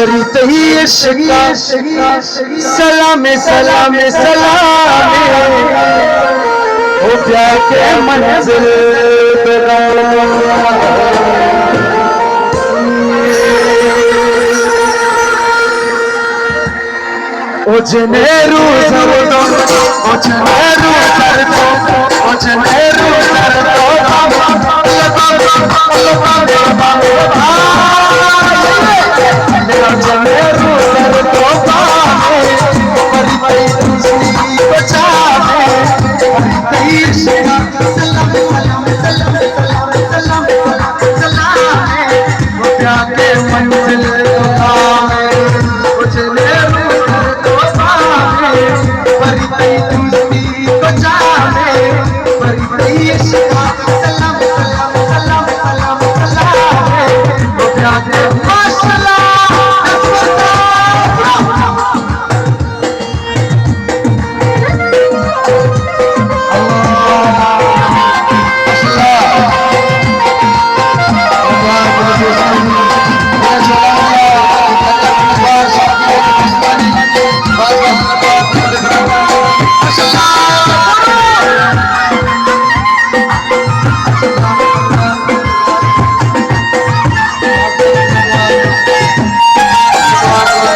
फरीद इश्क़ Salameh Salameh Salameh ओ प्यार के मंजिल ओ जनेरू जरदो ओ जनेरू जरदो ओ जनेरू जरदो